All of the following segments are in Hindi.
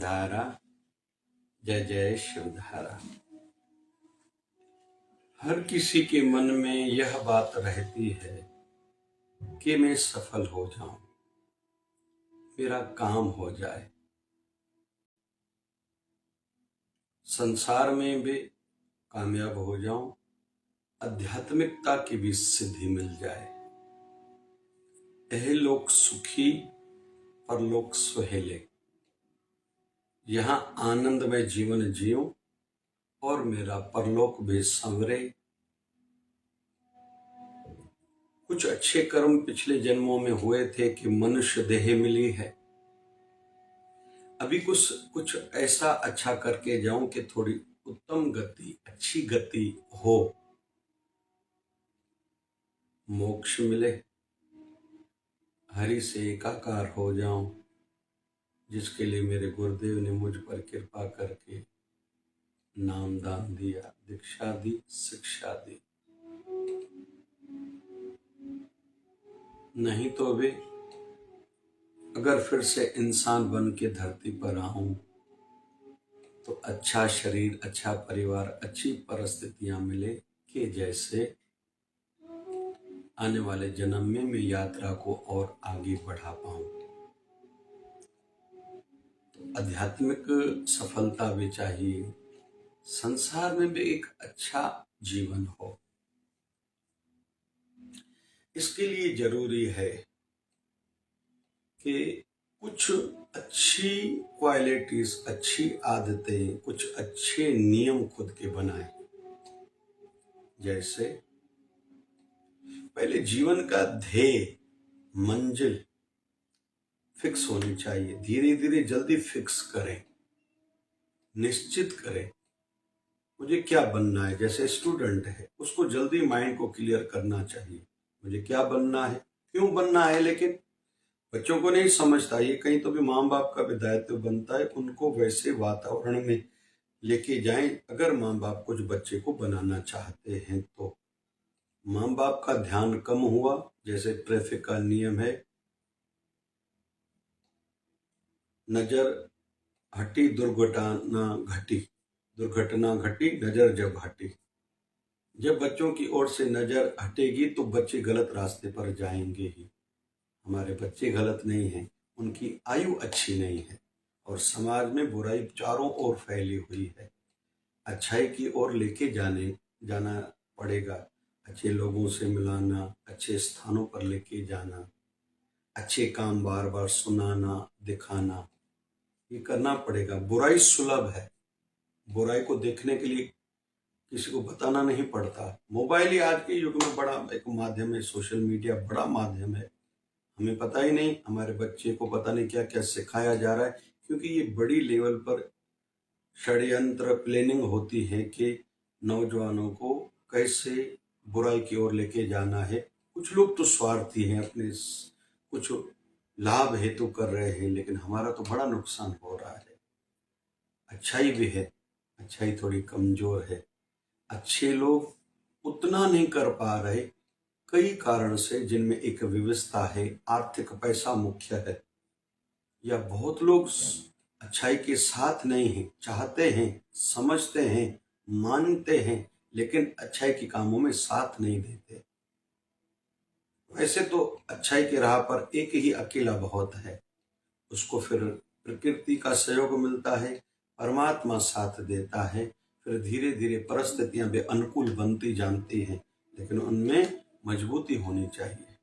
शिवधारा, जय जय शिवधारा। हर किसी के मन में यह बात रहती है कि मैं सफल हो जाऊं, मेरा काम हो जाए, संसार में भी कामयाब हो जाऊं, आध्यात्मिकता की भी सिद्धि मिल जाए। यह लोक सुखी परलोक सुहेले, यहाँ आनंदमय जीवन जियूं और मेरा परलोक भी संवरे। कुछ अच्छे कर्म पिछले जन्मों में हुए थे कि मनुष्य देह मिली है। अभी कुछ ऐसा अच्छा करके जाऊं कि थोड़ी उत्तम गति, अच्छी गति हो, मोक्ष मिले, हरि से एकाकार हो जाऊं, जिसके लिए मेरे गुरुदेव ने मुझ पर कृपा करके नाम दान दिया, दीक्षा दी, शिक्षा दी। नहीं तो वे अगर फिर से इंसान बन के धरती पर आऊं तो अच्छा शरीर, अच्छा परिवार, अच्छी परिस्थितियां मिले कि जैसे आने वाले जन्म में मैं यात्रा को और आगे बढ़ा पाऊं। तो आध्यात्मिक सफलता भी चाहिए, संसार में भी एक अच्छा जीवन हो। इसके लिए जरूरी है कि कुछ अच्छी क्वालिटीज, अच्छी आदतें, कुछ अच्छे नियम खुद के बनाए। जैसे पहले जीवन का ध्येय, मंजिल फिक्स होनी चाहिए। धीरे धीरे जल्दी फिक्स करें, निश्चित करें मुझे क्या बनना है। जैसे स्टूडेंट है, उसको जल्दी माइंड को क्लियर करना चाहिए, मुझे क्या बनना है, क्यों बनना है। लेकिन बच्चों को नहीं समझता ये, कहीं तो भी माँ बाप का भी दायित्व बनता है उनको वैसे वातावरण में लेके जाएं। अगर माँ बाप कुछ बच्चे को बनाना चाहते हैं तो माँ बाप का ध्यान कम हुआ। जैसे ट्रैफिक का नियम है, नजर हटी दुर्घटना घटी, नजर जब हटी। जब बच्चों की ओर से नजर हटेगी तो बच्चे गलत रास्ते पर जाएंगे ही। हमारे बच्चे गलत नहीं हैं, उनकी आयु अच्छी नहीं है और समाज में बुराई चारों ओर फैली हुई है। अच्छाई की ओर लेके जाना पड़ेगा। अच्छे लोगों से मिलाना, अच्छे स्थानों पर लेके जाना, अच्छे काम बार बार सुनाना, दिखाना, ये करना पड़ेगा। बुराई सुलभ है, बुराई को देखने के लिए किसी को बताना नहीं पड़ता। मोबाइल ही आज के युग में बड़ा एक माध्यम है, सोशल मीडिया बड़ा माध्यम है। हमें पता ही नहीं, हमारे बच्चे को पता नहीं क्या क्या सिखाया जा रहा है, क्योंकि ये बड़ी लेवल पर षड्यंत्र प्लानिंग होती है कि नौजवानों को कैसे बुराई की ओर लेके जाना है। कुछ लोग तो स्वार्थी हैं, अपने कुछ लाभ हेतु कर रहे हैं, लेकिन हमारा तो बड़ा नुकसान हो रहा है। अच्छाई भी है, अच्छाई थोड़ी कमजोर है। अच्छे लोग उतना नहीं कर पा रहे कई कारण से, जिनमें एक विवशता है, आर्थिक पैसा मुख्य है, या बहुत लोग अच्छाई के साथ नहीं हैं, चाहते हैं, समझते हैं, मानते हैं, लेकिन अच्छाई के कामों में साथ नहीं देते। वैसे तो अच्छाई की राह पर एक ही अकेला बहुत है, उसको फिर प्रकृति का सहयोग मिलता है, परमात्मा साथ देता है, फिर धीरे धीरे परिस्थितियां भी अनुकूल बनती जानती हैं, लेकिन उनमें मजबूती होनी चाहिए।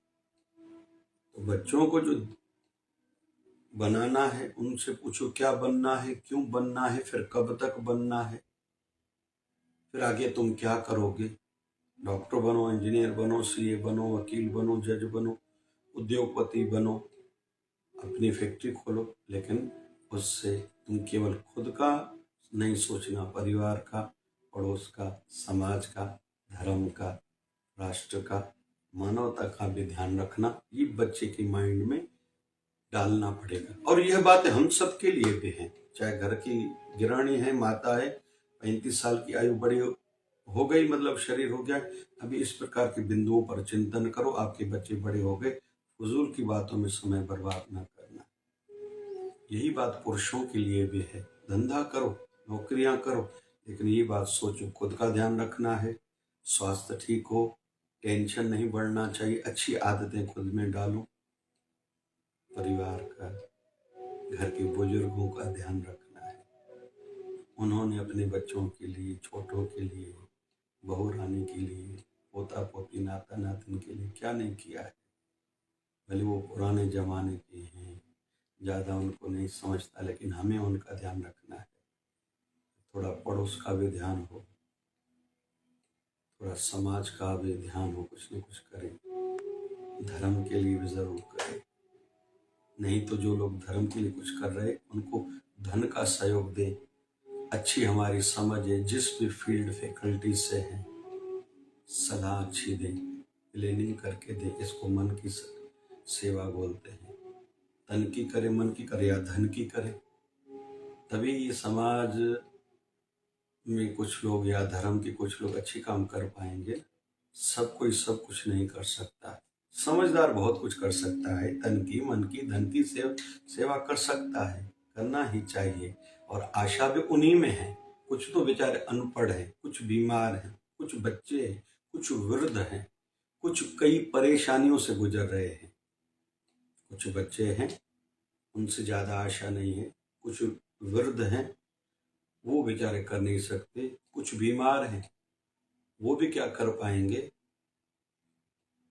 तो बच्चों को जो बनाना है उनसे पूछो क्या बनना है, क्यों बनना है, फिर कब तक बनना है, फिर आगे तुम क्या करोगे। डॉक्टर बनो, इंजीनियर बनो, सीए बनो, वकील बनो, जज बनो, उद्योगपति बनो, अपनी फैक्ट्री खोलो, लेकिन उससे तुम केवल खुद का नहीं सोचना, परिवार का, पड़ोस का, समाज का, धर्म का, राष्ट्र का, मानवता का भी ध्यान रखना। ये बच्चे के माइंड में डालना पड़ेगा। और यह बात हम सबके लिए भी है, चाहे घर की गृहिणी है, माता है, 35 साल की आयु बड़ी हो गई, मतलब शरीर हो गया, अभी इस प्रकार के बिंदुओं पर चिंतन करो। आपके बच्चे बड़े हो गए, फजूल की बातों में समय बर्बाद ना करना। यही बात पुरुषों के लिए भी है। धंधा करो, नौकरियां करो, लेकिन ये बात सोचो, खुद का ध्यान रखना है, स्वास्थ्य ठीक हो, टेंशन नहीं बढ़ना चाहिए, अच्छी आदतें खुद में डालो, परिवार का, घर के बुजुर्गों का ध्यान रखना है। उन्होंने अपने बच्चों के लिए, छोटों के लिए, बहू रानी के लिए, पोता पोती, नाता नातिन के लिए क्या नहीं किया है। भले वो पुराने जमाने के हैं, ज़्यादा उनको नहीं समझता, लेकिन हमें उनका ध्यान रखना है। थोड़ा पड़ोस का भी ध्यान हो, थोड़ा समाज का भी ध्यान हो, कुछ न कुछ करें, धर्म के लिए भी ज़रूर करें। नहीं तो जो लोग धर्म के लिए कुछ कर रहे उनको धन का सहयोग दें, अच्छी हमारी समझ है, जिस भी फील्ड फैकल्टी से है सलाह अच्छी दें, प्लानिंग करके दें। इसको मन की सेवा बोलते हैं। तन की करे, मन की करे या धन की करे, तभी ये समाज में कुछ लोग या धर्म के कुछ लोग अच्छी काम कर पाएंगे। सब कोई सब कुछ नहीं कर सकता। समझदार बहुत कुछ कर सकता है, तन की, मन की, धन की सेवा कर सकता है, करना ही चाहिए। और आशा भी उन्हीं में है। कुछ तो बेचारे अनपढ़ हैं, कुछ बीमार हैं, कुछ बच्चे हैं, कुछ वृद्ध हैं, कुछ कई परेशानियों से गुजर रहे हैं। कुछ बच्चे हैं, उनसे ज़्यादा आशा नहीं है। कुछ वृद्ध हैं, वो बेचारे कर नहीं सकते। कुछ बीमार हैं, वो भी क्या कर पाएंगे।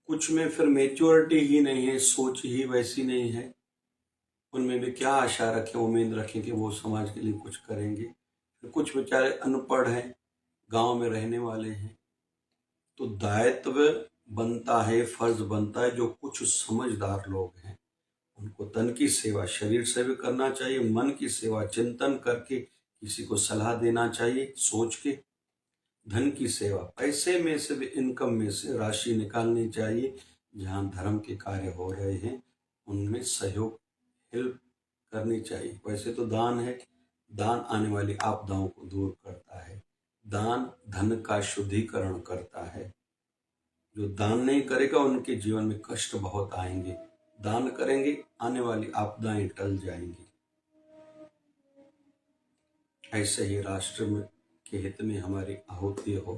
कुछ में फिर मेच्योरिटी ही नहीं है, सोच ही वैसी नहीं है। उनमें भी क्या आशा रखें, उम्मीद रखें कि वो समाज के लिए कुछ करेंगे। फिर कुछ बेचारे अनपढ़ हैं, गांव में रहने वाले हैं। तो दायित्व बनता है, फर्ज बनता है, जो कुछ समझदार लोग हैं उनको तन की सेवा शरीर से भी करना चाहिए, मन की सेवा चिंतन करके किसी को सलाह देना चाहिए सोच के, धन की सेवा पैसे में से भी, इनकम में से राशि निकालनी चाहिए। जहाँ धर्म के कार्य हो रहे हैं उनमें सहयोग, हेल्प करनी चाहिए। वैसे तो दान है, दान आने वाली आपदाओं को दूर करता है, दान धन का शुद्धिकरण करता है। जो दान नहीं करेगा उनके जीवन में कष्ट बहुत आएंगे, दान करेंगे आने वाली आपदाएं टल जाएंगी। ऐसे ही राष्ट्र में के हित में हमारी आहुति हो,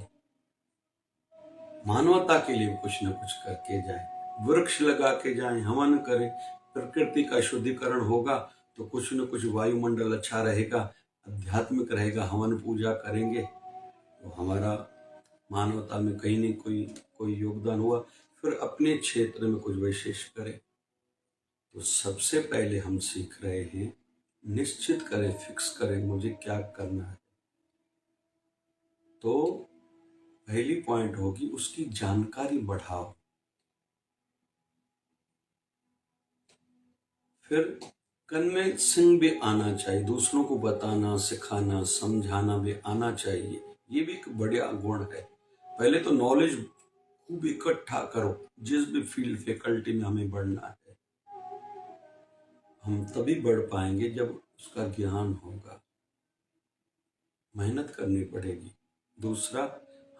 मानवता के लिए कुछ न कुछ करके जाए, वृक्ष लगा के जाए, हवन करें, प्रकृति का शुद्धिकरण होगा तो कुछ न कुछ वायुमंडल अच्छा रहेगा, आध्यात्मिक रहेगा। हवन पूजा करेंगे तो हमारा मानवता में कहीं न कोई योगदान हुआ। फिर अपने क्षेत्र में कुछ विशेष करें। तो सबसे पहले हम सीख रहे हैं, निश्चित करें, फिक्स करें मुझे क्या करना है। तो पहली पॉइंट होगी उसकी जानकारी बढ़ाओ। फिर कन्विंसिंग भी आना चाहिए, दूसरों को बताना, सिखाना, समझाना भी आना चाहिए। ये भी एक बढ़िया गुण है। पहले तो नॉलेज खूब इकट्ठा करो, जिस भी फील्ड फैकल्टी में हमें बढ़ना है। हम तभी बढ़ पाएंगे जब उसका ज्ञान होगा, मेहनत करनी पड़ेगी। दूसरा,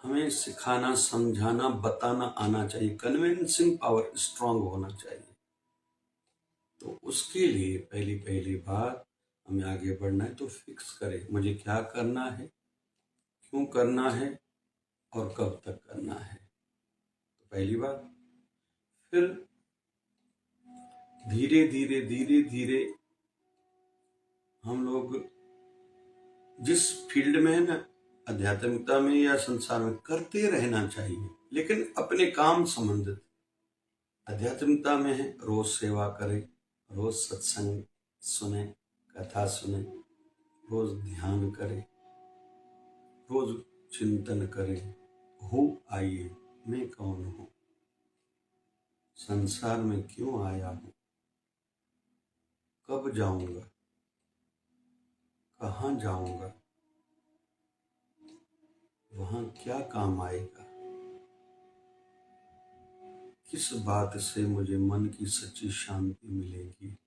हमें सिखाना, समझाना, बताना आना चाहिए, कन्विंसिंग पावर स्ट्रांग होना चाहिए। तो उसके लिए पहली बात हमें आगे बढ़ना है तो फिक्स करें मुझे क्या करना है, क्यों करना है और कब तक करना है। तो पहली बात। फिर धीरे धीरे हम लोग जिस फील्ड में है ना, आध्यात्मिकता में या संसार में, करते रहना चाहिए, लेकिन अपने काम संबंधित। आध्यात्मिकता में है रोज सेवा करें, रोज सत्संग सुने, कथा सुने, रोज ध्यान करें, रोज चिंतन करें। हूँ आइए, मैं कौन हूँ, संसार में क्यों आया हूँ, कब जाऊंगा, कहाँ जाऊंगा, वहां क्या काम आएगा, किस बात से मुझे मन की सच्ची शांति मिलेगी,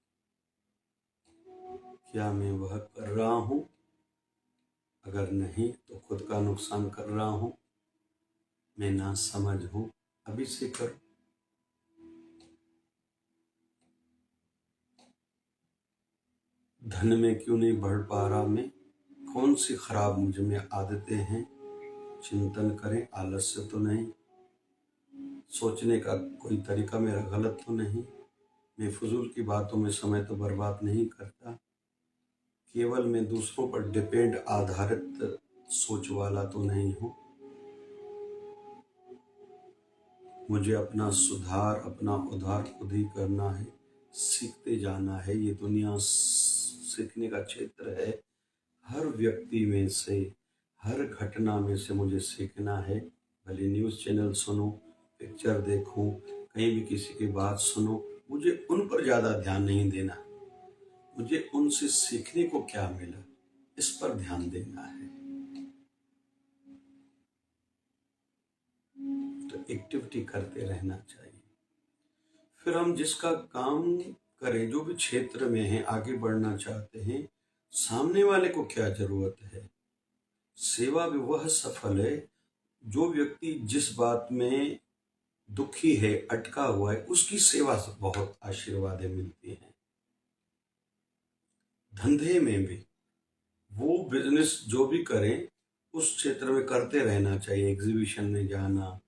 क्या मैं वह कर रहा हूं, अगर नहीं तो खुद का नुकसान कर रहा हूं, मैं ना समझ हूं, अभी से करो। धन में क्यों नहीं बढ़ पा रहा मैं, कौन सी खराब मुझ में आदतें हैं, चिंतन करें, आलस्य तो नहीं, सोचने का कोई तरीका मेरा गलत तो नहीं, मैं फजूल की बातों में समय तो बर्बाद नहीं करता, केवल मैं दूसरों पर डिपेंड आधारित सोच वाला तो नहीं हूँ, मुझे अपना सुधार, अपना उद्धार खुद ही करना है, सीखते जाना है। ये दुनिया सीखने का क्षेत्र है। हर व्यक्ति में से, हर घटना में से मुझे सीखना है। भले न्यूज़ चैनल सुनो, पिक्चर देखूं, कहीं भी किसी की बात सुनो, मुझे उन पर ज़्यादा ध्यान नहीं देना, मुझे उनसे सीखने को क्या मिला इस पर ध्यान देना है। तो एक्टिविटी करते रहना चाहिए। फिर हम जिसका काम करें, जो भी क्षेत्र में हैं, आगे बढ़ना चाहते हैं, सामने वाले को क्या जरूरत है, सेवा भी वह सफल है जो व्यक्ति जिस बात में दुखी है, अटका हुआ है, उसकी सेवा से बहुत आशीर्वादें मिलती हैं। धंधे में भी वो बिजनेस जो भी करें, उस क्षेत्र में करते रहना चाहिए। एग्जीबिशन में जाना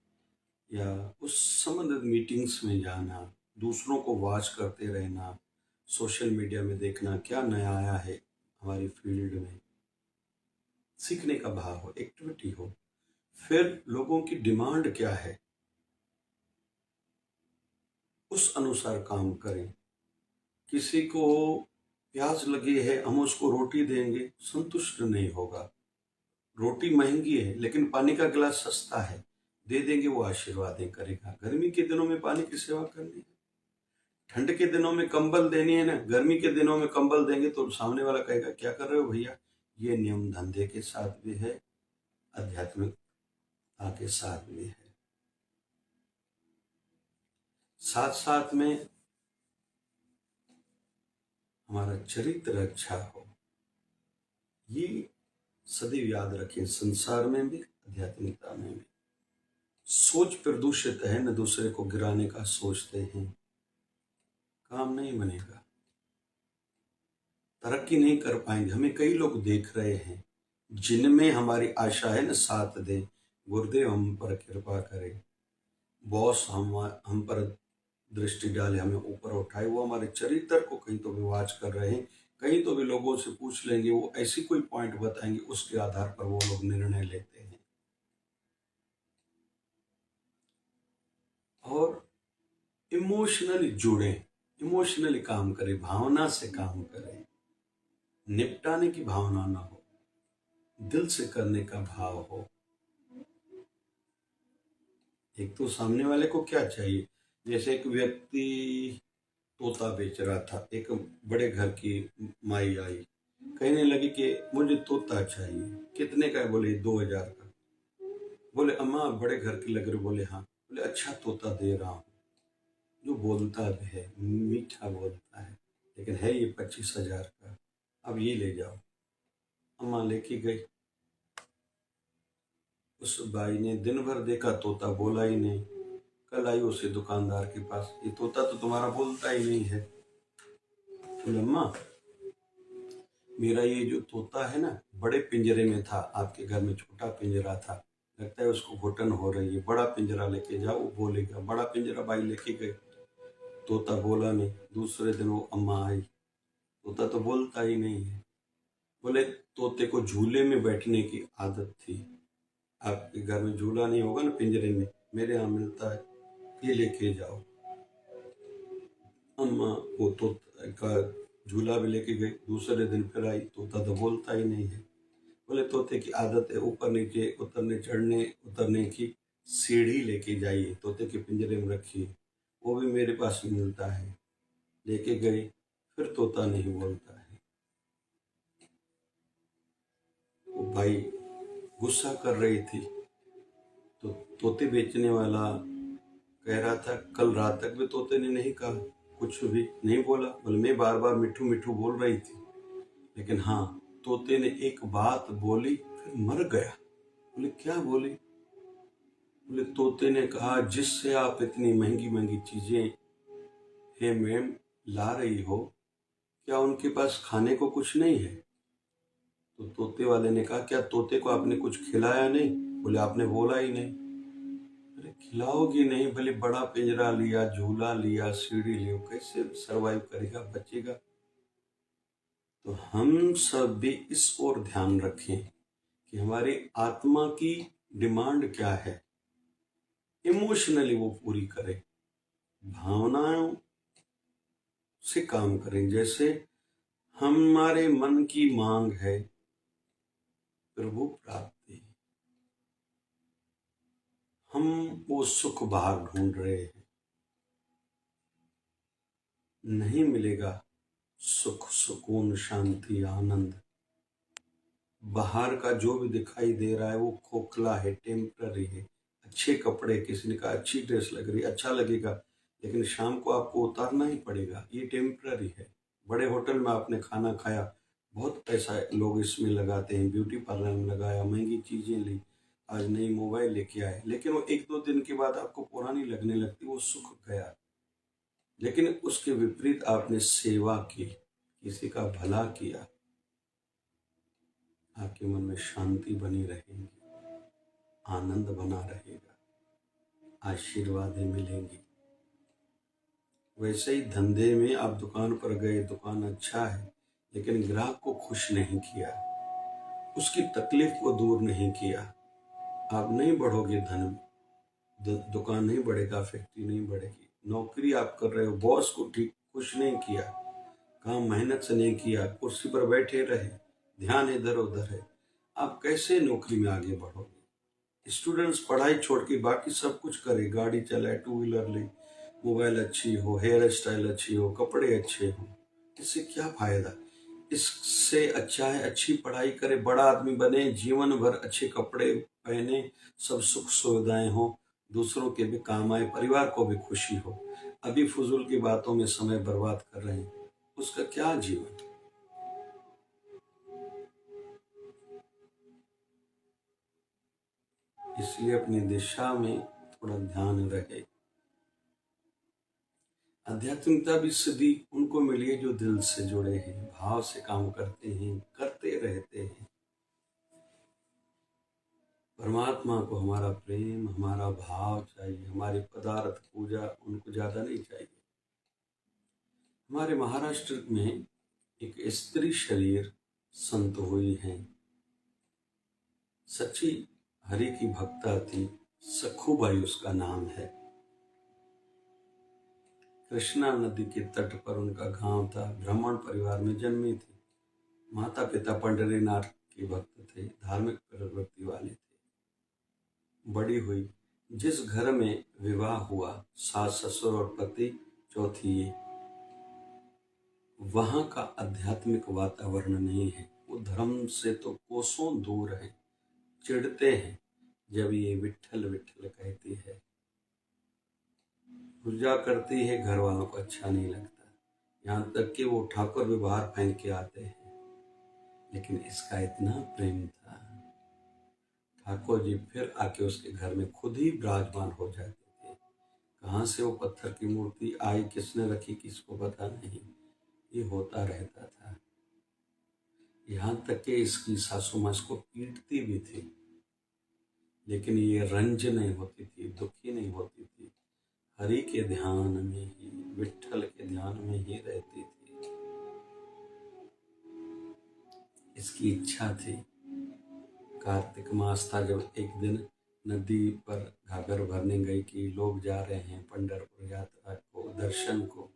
या उस संबंधित मीटिंग्स में जाना, दूसरों को वॉच करते रहना, सोशल मीडिया में देखना क्या नया आया है हमारी फील्ड में, सीखने का भाव हो, एक्टिविटी हो। फिर लोगों की डिमांड क्या है, उस अनुसार काम करें। किसी को प्यास लगी है, हम उसको रोटी देंगे, संतुष्ट नहीं होगा। रोटी महंगी है लेकिन पानी का गिलास सस्ता है, दे देंगे, वो आशीर्वादें करेगा। गर्मी के दिनों में पानी की सेवा करनी है, ठंड के दिनों में कंबल देनी है ना, गर्मी के दिनों में कंबल देंगे तो सामने वाला कहेगा क्या कर रहे हो भैया। ये नियम धंधे के साथ भी है, आध्यात्मिकता के साथ भी है। साथ साथ में हमारा चरित्र अच्छा हो, ये सदैव याद रखें, संसार में भी, आध्यात्मिकता में भी। सोच प्रदूषित है, न दूसरे को गिराने का सोचते हैं, काम नहीं बनेगा, तरक्की नहीं कर पाएंगे। हमें कई लोग देख रहे हैं जिनमें हमारी आशा है न साथ दे, गुरुदेव हम पर कृपा करे, बॉस हम पर दृष्टि डाले, हमें ऊपर उठाए, वो हमारे चरित्र को कहीं तो भी वाच कर रहे हैं, कहीं तो भी लोगों से पूछ लेंगे, वो ऐसी कोई पॉइंट बताएंगे, उसके आधार पर वो लोग निर्णय लेते हैं। और इमोशनली जुड़े, इमोशनली काम करें, भावना से काम करें, निपटाने की भावना ना हो, दिल से करने का भाव हो। एक तो सामने वाले को क्या चाहिए, जैसे एक व्यक्ति तोता बेच रहा था, एक बड़े घर की माई आई, कहने लगी कि मुझे तोता चाहिए, कितने का है, बोले 2000 का। बोले अम्मा बड़े घर की लग रही, बोले हाँ। बोले अच्छा तोता दे रहा हूँ, जो बोलता भी है, मीठा बोलता है, लेकिन है ये 25,000 का, अब ये ले जाओ। अम्मा लेके गई, उस बाई ने दिन भर देखा, तोता बोला ही नहीं। कल आई उसे दुकानदार के पास, ये तोता तो तुम्हारा बोलता ही नहीं है। बोले अम्मा मेरा ये जो तोता है ना, बड़े पिंजरे में था, आपके घर में छोटा पिंजरा था, लगता है उसको घुटन हो रही है, बड़ा पिंजरा लेके जाओ, वो बोलेगा। बड़ा पिंजरा बाई लेके गई, तोता बोला नहीं। दूसरे दिन वो अम्मा आई, तोता तो बोलता ही नहीं है। बोले तोते को झूले में बैठने की आदत थी, आपके घर में झूला नहीं होगा ना पिंजरे में, मेरे यहाँ मिलता है, ये लेके जाओ। अम्मा वो तोता का झूला भी लेके गई, दूसरे दिन फिर आई, तोता तो बोलता ही नहीं है। बोले तोते की आदत है ऊपर नीचे उतरने चढ़ने उतरने की, सीढ़ी लेके जाइए, तोते के पिंजरे में रखिए, वो भी मेरे पास मिलता है। लेके गई, फिर तोता नहीं बोलता है। वो भाई गुस्सा कर रही थी, तो तोते बेचने वाला कह रहा था कल रात तक भी तोते ने नहीं कहा, कुछ भी नहीं बोला। बोले मैं बार बार मिठू मिठू बोल रही थी, लेकिन हाँ तोते ने एक बात बोली, फिर मर गया। बोले क्या बोली। बोले तोते ने कहा जिससे आप इतनी महंगी महंगी चीजें हे मैम ला रही हो, क्या उनके पास खाने को कुछ नहीं है? तो तोते वाले ने कहा, क्या तोते को आपने कुछ खिलाया नहीं? बोले, आपने बोला ही नहीं। अरे खिलाओगी नहीं, भले बड़ा पिंजरा लिया, झूला लिया, सीढ़ी लिया, कैसे सरवाइव करेगा, बचेगा? तो हम सब भी इस ओर ध्यान रखें कि हमारी आत्मा की डिमांड क्या है, इमोशनली वो पूरी करें, भावनाओं से काम करें। जैसे हमारे मन की मांग है प्रभु प्राप्ति, हम वो सुख बाहर ढूंढ रहे हैं, नहीं मिलेगा सुख, सुकून, शांति, आनंद। बाहर का जो भी दिखाई दे रहा है वो खोखला है, टेम्पररी है। अच्छे कपड़े, किसी ने कहा अच्छी ड्रेस लग रही है, अच्छा लगेगा, लेकिन शाम को आपको उतारना ही पड़ेगा, ये टेम्पररी है। बड़े होटल में आपने खाना खाया, बहुत पैसा लोग इसमें लगाते हैं, ब्यूटी पार्लर में लगाया, महंगी चीजें ली, आज नई मोबाइल लेके आए, लेकिन वो एक दो दिन के बाद आपको पुरानी लगने लगती, वो सुख गया। लेकिन उसके विपरीत आपने सेवा की, किसी का भला किया, आपके मन में शांति बनी रहेगी, आनंद बना रहेगा, आशीर्वादें मिलेंगी। वैसे ही धंधे में आप दुकान पर गए, दुकान अच्छा है, लेकिन ग्राहक को खुश नहीं किया, उसकी तकलीफ को दूर नहीं किया, आप नहीं बढ़ोगे धन में, दुकान नहीं बढ़ेगा, फैक्ट्री नहीं बढ़ेगी। नौकरी आप कर रहे हो, बॉस को ठीक खुश नहीं किया, काम मेहनत से नहीं किया, कुर्सी पर बैठे रहे, ध्यान इधर उधर है, आप कैसे नौकरी में आगे बढ़ोगे? स्टूडेंट्स पढ़ाई छोड़ के बाकी सब कुछ करे, गाड़ी चलाए, टू व्हीलर ले, मोबाइल अच्छी हो, हेयर स्टाइल अच्छी हो, कपड़े अच्छे हो, इससे क्या फायदा? इससे अच्छा है अच्छी पढ़ाई करे, बड़ा आदमी बने, जीवन भर अच्छे कपड़े पहने, सब सुख सुविधाएं हो, दूसरों के भी काम आए, परिवार को भी खुशी हो। अभी फजूल की बातों में समय बर्बाद कर रहे हैं, उसका क्या जीवन? इसलिए अपनी दिशा में थोड़ा ध्यान रहे। आध्यात्मिकता भी सिद्धि उनको मिली है जो दिल से जुड़े हैं, भाव से काम करते हैं, करते रहते हैं। परमात्मा को हमारा प्रेम, हमारा भाव चाहिए, हमारी पदार्थ पूजा उनको ज्यादा नहीं चाहिए। हमारे महाराष्ट्र में एक स्त्री शरीर संत हुई हैं, सच्ची हरि की भक्ता थी, सखूबाई उसका नाम है। कृष्णा नदी के तट पर उनका गांव था, ब्राह्मण परिवार में जन्मी थी, माता पिता पंढरीनाथ के भक्त थे, धार्मिक प्रवृत्ति वाले थे। बड़ी हुई, जिस घर में विवाह हुआ, सास ससुर और पति चौथी ये, वहां का आध्यात्मिक वातावरण नहीं है, वो धर्म से तो कोसों दूर है, चिढ़ते हैं जब ये विठल विठल कहती है, पूजा करती है, घर वालों को अच्छा नहीं लगता, यहाँ तक कि वो ठाकुर भी बाहर पहन के आते हैं। लेकिन इसका इतना प्रेम था, ठाकुर जी फिर आके उसके घर में खुद ही विराजमान हो जाते थे। कहाँ से वो पत्थर की मूर्ति आई, किसने रखी, किसको पता नहीं, ये होता रहता था। यहाँ तक कि इसकी सासू माँ इसको पीटती भी थी, लेकिन ये रंज नहीं होती थी, दुखी नहीं होती थी, हरि के ध्यान में ही, विठल के ध्यान में ही रहती थी। इसकी इच्छा थी। कार्तिक मास था, जब एक दिन नदी पर घाघर भरने गई कि लोग जा रहे हैं पंढरपुर यात्रा को, दर्शन को,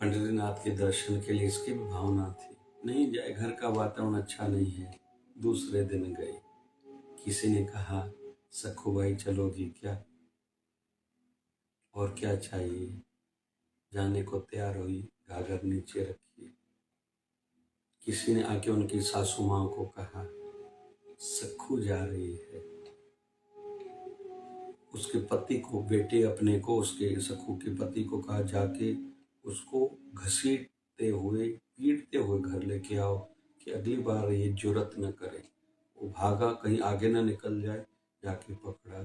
पंढरीनाथ के दर्शन के लिए, इसकी भी भावना थी, नहीं जाए, घर का वातावरण अच्छा नहीं है। दूसरे दिन गई, किसी ने कहा सखूबाई चलोगी क्या, और क्या चाहिए, जाने को तैयार हुई, घाघर नीचे रखी। किसी ने आके उनकी सासू माँ को कहा सखू जा रही है, उसके पति को, बेटे अपने को, उसके सखू के पति को कहा जाके उसको घसीटते हुए, पीटते हुए घर लेके आओ कि अगली बार ये जुर्रत न करे। वो भागा, कहीं आगे न निकल जाए, जाके पकड़ा,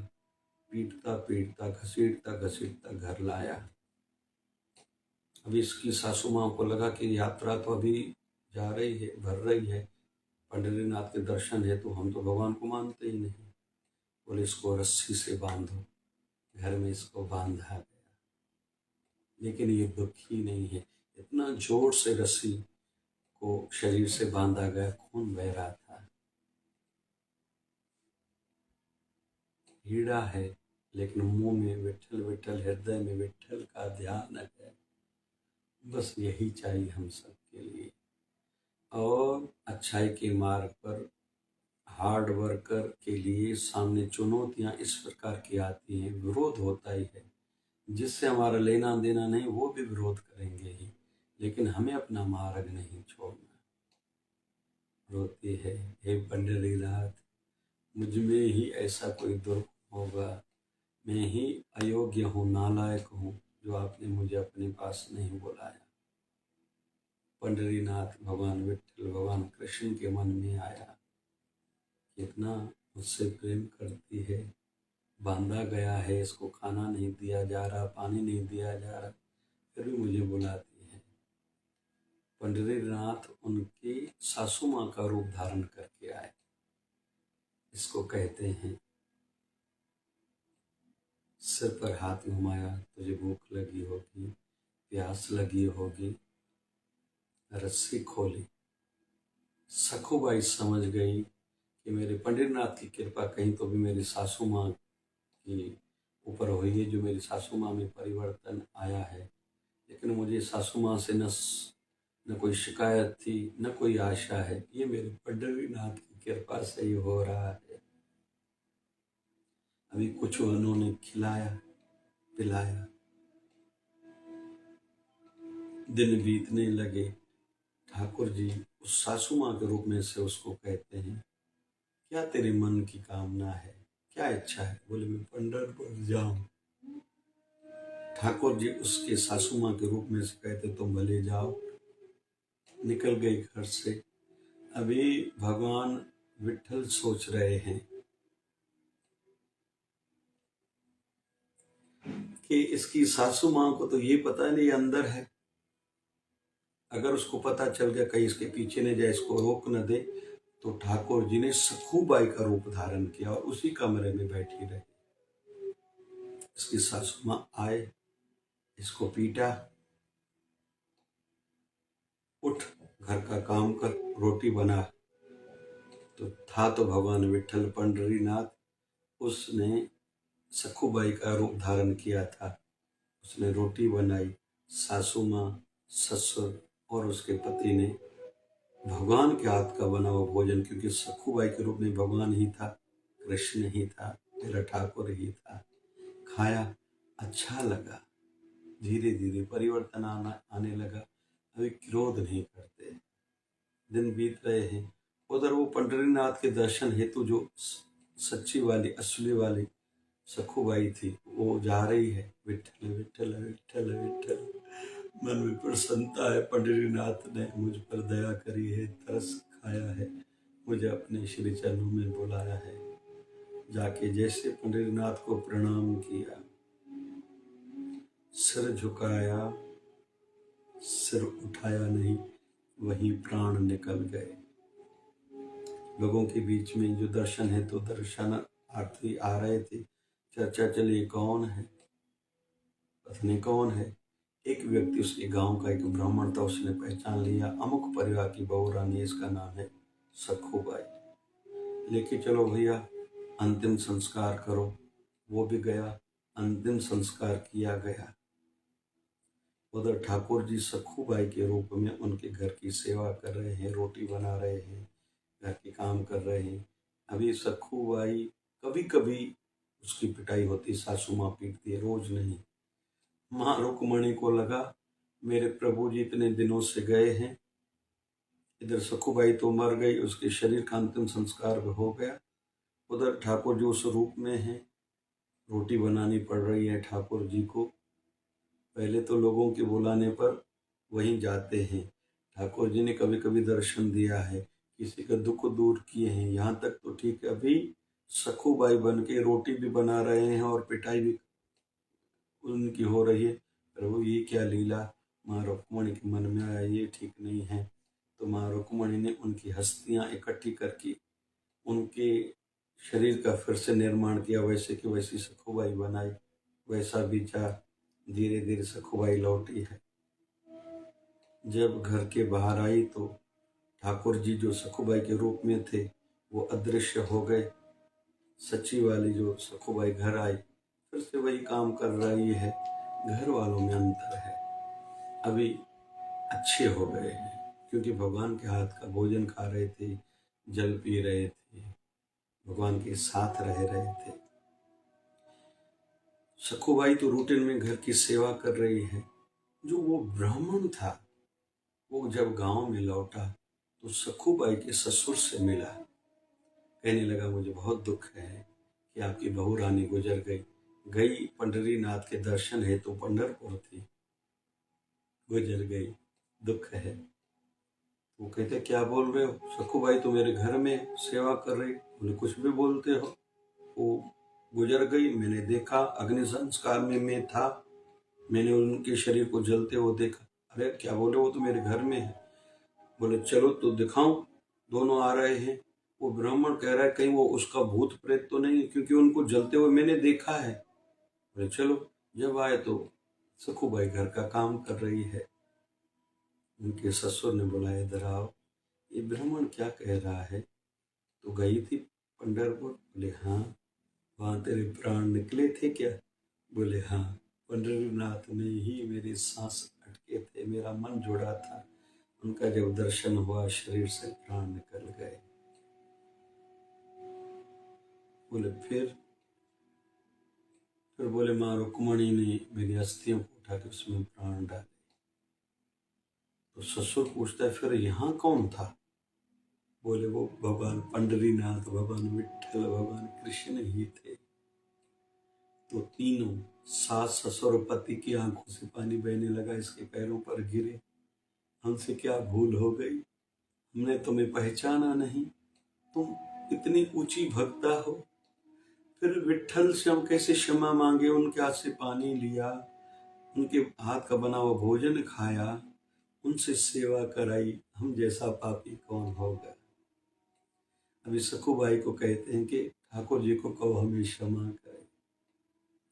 पीटता पीटता, घसीटता घसीटता घर लाया। अभी इसकी सासू माँ को लगा कि यात्रा तो अभी जा रही है, भर रही है, पंढरीनाथ के दर्शन है, तो हम तो भगवान को मानते ही नहीं। बोले इसको रस्सी से बांधो। घर में इसको बांधा गया, लेकिन ये दुखी नहीं है। इतना जोर से रस्सी को शरीर से बांधा गया, खून बह रहा था। पीड़ा है, लेकिन मुंह में विठल विठल, हृदय में विठल का ध्यान है। बस यही चाहिए हम सबके लिए। और अच्छाई के मार्ग पर हार्ड वर्कर के लिए सामने चुनौतियां इस प्रकार की आती हैं, विरोध होता ही है। जिससे हमारा लेना देना नहीं, वो भी विरोध करेंगे ही, लेकिन हमें अपना मार्ग नहीं छोड़ना। रोती है, हे पंडरीनाथ, मुझ में ही ऐसा कोई दुर्ग होगा, मैं ही अयोग्य हूँ, नालायक हूँ, जो आपने मुझे अपने पास नहीं बुलाया। पंडरीनाथ भगवान विठल, भगवान कृष्ण के मन में आया, कितना मुझसे प्रेम करती है, बांधा गया है, इसको खाना नहीं दिया जा रहा, पानी नहीं दिया जा रहा, फिर भी मुझे बुलाती है। पंडरीनाथ उनकी सासू माँ का रूप धारण करके आए। इसको कहते हैं, सिर पर हाथ घुमाया, तुझे भूख लगी होगी, प्यास लगी होगी, रस्सी खोली। सखुबाई समझ गई कि मेरे पंडरीनाथ की कृपा कहीं तो भी मेरी सासू माँ की ऊपर हुई है, जो मेरी सासू माँ में परिवर्तन आया है। लेकिन मुझे सासू माँ से न कोई शिकायत थी, न कोई आशा है, ये मेरे पंडरीनाथ की कृपा से ही हो रहा है। अभी कुछ उन्होंने खिलाया पिलाया, दिन बीतने लगे। ठाकुर जी उस सासू माँ के रूप में से उसको कहते हैं, क्या तेरे मन की कामना है, क्या इच्छा है? बोले मैं पंढरपुर जाऊं। ठाकुर जी उसके सासू माँ के रूप में से कहते, तुम भले जाओ। निकल गई घर से। अभी भगवान विठल सोच रहे हैं कि इसकी सासू माँ को तो ये पता नहीं अंदर है, अगर उसको पता चल गया कहीं इसके पीछे न जाए, इसको रोक न दे, तो ठाकुर जी ने सखूबाई का रूप धारण किया और उसी कमरे में बैठी रही। इसकी सासू माँ आए, इसको पीटा, उठ घर का काम कर, रोटी बना। तो था तो भगवान विठल पंडरीनाथ, उसने सखूबाई का रूप धारण किया था। उसने रोटी बनाई। सासू माँ, ससुर और उसके पति ने भगवान के हाथ का बना हुआ भोजन, क्योंकि सखूबाई के रूप में भगवान ही था, कृष्ण ही था, मेरा ठाकुर ही था, खाया। अच्छा लगा। धीरे धीरे परिवर्तन आने लगा। अभी क्रोध नहीं करते। दिन बीत रहे हैं। उधर वो पंढरीनाथ के दर्शन हेतु जो सच्ची वाली असली वाली सखूबाई थी, वो जा रही है। विठल विठल विठल विठल, मन में प्रसन्नता है। पंढरीनाथ ने मुझ पर दया करी है, तरस खाया है, मुझे अपने श्री चरणों में बुलाया है। जाके जैसे पंढरीनाथ को प्रणाम किया, सिर झुकाया, सिर उठाया नहीं, वहीं प्राण निकल गए। लोगों के बीच में जो दर्शन है तो दर्शनार्थी आ रहे थे, चर्चा चली कौन है, पत्नी कौन है। एक व्यक्ति, उसके गांव का एक ब्राह्मण था, उसने पहचान लिया, अमुक परिवार की बहू रानी, इसका नाम है सखूबाई। लेके चलो भैया, अंतिम संस्कार करो। वो भी गया, अंतिम संस्कार किया गया। उधर ठाकुर जी सखूबाई के रूप में उनके घर की सेवा कर रहे हैं, रोटी बना रहे हैं, घर के काम कर रहे हैं। अभी सखूबाई कभी कभी उसकी पिटाई होती, सासू माँ पीटती है, रोज नहीं। माँ रुक्मणी को लगा मेरे प्रभु जी इतने दिनों से गए हैं, इधर सखूबाई तो मर गई, उसके शरीर का अंतिम संस्कार हो गया, उधर ठाकुर जी उस रूप में है, रोटी बनानी पड़ रही है ठाकुर जी को। पहले तो लोगों के बुलाने पर वहीं जाते हैं। ठाकुर जी ने कभी कभी दर्शन दिया है, किसी का दुख दूर किए हैं, यहाँ तक तो ठीक है। अभी सखूबाई बन के रोटी भी बना रहे हैं और पिटाई भी उनकी हो रही है। प्रभु ये क्या लीला, माँ रुक्मणी के मन में आया ये ठीक नहीं है, तो माँ रुक्मणी ने उनकी हस्तियां इकट्ठी करके उनके शरीर का फिर से निर्माण किया, वैसे कि वैसी सखुबाई बनाई। वैसा विचार धीरे धीरे सखुबाई लौटी है। जब घर के बाहर आई तो ठाकुर जी जो सखुबाई के रूप में थे वो अदृश्य हो गए। सच्ची वाली जो सखुबाई घर आई, फिर से वही काम कर रही है। घर वालों में अंतर है, अभी अच्छे हो गए हैं क्योंकि भगवान के हाथ का भोजन खा रहे थे, जल पी रहे थे, भगवान के साथ रह रहे थे। सखुबाई तो रूटीन में घर की सेवा कर रही है। जो वो ब्राह्मण था वो जब गांव में लौटा तो सखुबाई के ससुर से मिला। कहने लगा मुझे बहुत दुख है कि आपकी बहू रानी गुजर गई पंढरीनाथ के दर्शन है तो पंढरपुर थी, गुजर गई, दुख है। वो कहते क्या बोल रहे हो, सखुबाई तो मेरे घर में सेवा कर रही। बोले कुछ भी बोलते हो, वो गुजर गई, मैंने देखा, अग्नि संस्कार में मैं था, मैंने उनके शरीर को जलते हुए देखा। अरे क्या बोले, वो तो मेरे घर में है। बोले चलो तो दिखाऊं। दोनों आ रहे हैं। वो ब्राह्मण कह रहा है कहीं वो उसका भूत प्रेत तो नहीं, क्योंकि उनको जलते हुए मैंने देखा है। बोले चलो। जब आए तो सखुबाई घर का काम कर रही है। उनके ससुर ने बोला इधर आओ, ये ब्राह्मण क्या कह रहा है, तो गई थी पंढरपुर। बोले हाँ। वहां तेरे प्राण निकले थे क्या? बोले हाँ, पंढरीनाथ में ही मेरी सांस अटके थे, मेरा मन जुड़ा था, उनका जब दर्शन हुआ शरीर से प्राण निकल गए। बोले फिर बोले माँ रुक्मणी ने मेरी अस्थियों को उठा के उसमें प्राण डाले। तो ससुर पूछता है फिर यहाँ कौन था? बोले वो भगवान पंढरीनाथ, भगवान विठल, भगवान कृष्ण ही थे। तो तीनों सास ससुर पति की आंखों से पानी बहने लगा, इसके पैरों पर गिरे। हमसे क्या भूल हो गई, हमने तुम्हें पहचाना नहीं, तुम इतनी ऊंची भक्ता हो। फिर विठल से हम कैसे क्षमा मांगे? उनके हाथ से पानी लिया, उनके हाथ का बना हुआ भोजन खाया, उनसे सेवा कराई, हम जैसा पापी कौन होगा? अभी सखुबाई को कहते हैं कि ठाकुर जी को कहो हमें क्षमा करें,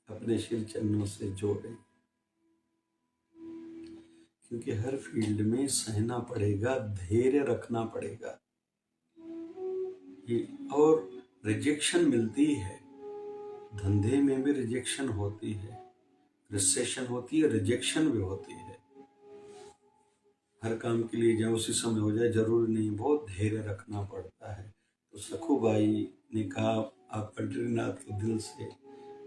अपने शिव चरणों से जोड़े, क्योंकि हर फील्ड में सहना पड़ेगा, धैर्य रखना पड़ेगा। और रिजेक्शन मिलती है, धंधे में भी रिजेक्शन होती है, रिसेशन होती है, रिजेक्शन भी होती है। हर काम के लिए जहाँ उसी समय हो जाए जरूरी नहीं, बहुत धैर्य रखना पड़ता है। तो सखुबाई ने कहा आप पंढरीनाथ के दिल से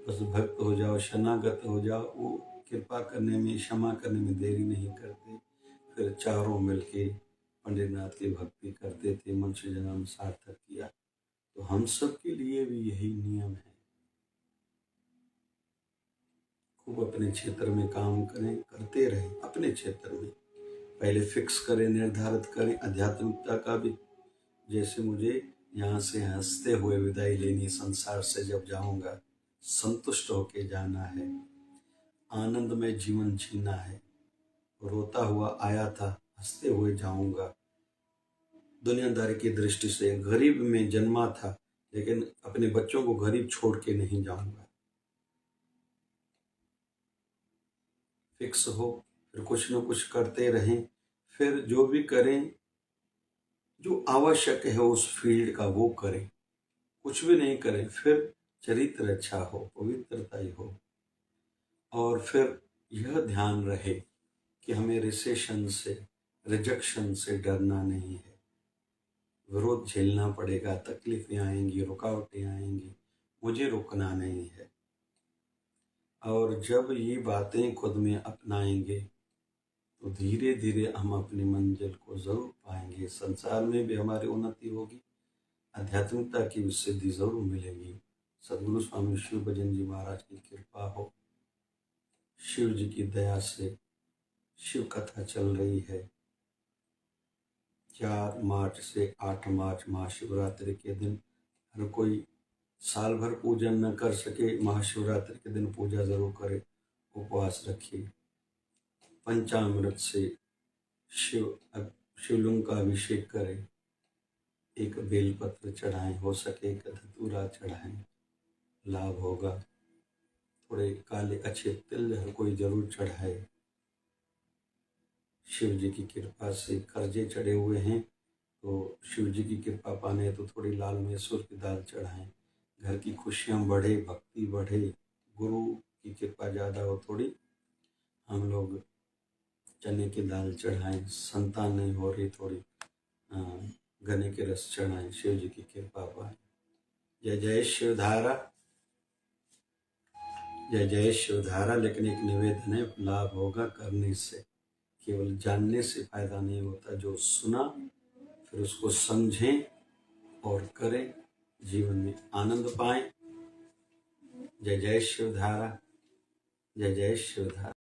बस भक्त हो जाओ, शरणागत हो जाओ, वो कृपा करने में, क्षमा करने में देरी नहीं करते। फिर चारों मिलके पंढरीनाथ की भक्ति करते थे, मनुष्य जन्म सार्थक किया। तो हम सब के लिए भी यही नियम है, खूब अपने क्षेत्र में काम करें, करते रहें। अपने क्षेत्र में पहले फिक्स करें, निर्धारित करें आध्यात्मिकता का भी। जैसे मुझे यहाँ से हंसते हुए विदाई लेनी, संसार से जब जाऊंगा संतुष्ट होके जाना है, आनंदमय जीवन जीना है। रोता हुआ आया था, हंसते हुए जाऊंगा। दुनियादारी की दृष्टि से गरीब में जन्मा था, लेकिन अपने बच्चों को गरीब छोड़ के नहीं जाऊंगा। फिक्स हो, फिर कुछ न कुछ करते रहें। फिर जो भी करें, जो आवश्यक है उस फील्ड का वो करें, कुछ भी नहीं करें। फिर चरित्र अच्छा हो, पवित्रता ही हो। और फिर यह ध्यान रहे कि हमें रिसेशन से, रिजेक्शन से डरना नहीं है। विरोध झेलना पड़ेगा, तकलीफें आएंगी, रुकावटें आएंगी, मुझे रुकना नहीं है। और जब ये बातें खुद में अपनाएंगे तो धीरे धीरे हम अपनी मंजिल को जरूर पाएंगे। संसार में भी हमारी उन्नति होगी, आध्यात्मिकता की भी सिद्धि जरूर मिलेगी। सदगुरु स्वामी शिव भजन जी महाराज की कृपा हो, शिव जी की दया से शिव कथा चल रही है। 4 मार्च से 8 मार्च महाशिवरात्रि के दिन हर कोई साल भर पूजन न कर सके, महाशिवरात्रि के दिन पूजा जरूर करे, उपवास रखिए। पंचामृत से शिवलिंग का अभिषेक करें, एक बेलपत्र चढ़ाएं, हो सके एक धतूरा चढ़ाएं, लाभ होगा। थोड़े काले अच्छे तिल हर कोई जरूर चढ़ाए। शिव जी की कृपा से कर्जे चढ़े हुए हैं तो शिव जी की कृपा पाने तो थोड़ी लाल मैसूर की दाल चढ़ाएं। घर की खुशियां बढ़े, भक्ति बढ़े, गुरु की कृपा ज़्यादा हो थोड़ी, हम लोग चने की दाल चढ़ाएं। संतान नहीं हो रही थोड़ी गन्ने के रस चढ़ाएं, शिव जी की कृपा पाए। जय जय शिवधारा, जय जय शिवधारा। लेकिन एक निवेदन है, लाभ होगा करने से, केवल जानने से फायदा नहीं होता। जो सुना फिर उसको समझें और करें, जीवन में आनंद पाएं। जय जय शिवधारा, जय जय शिवधारा।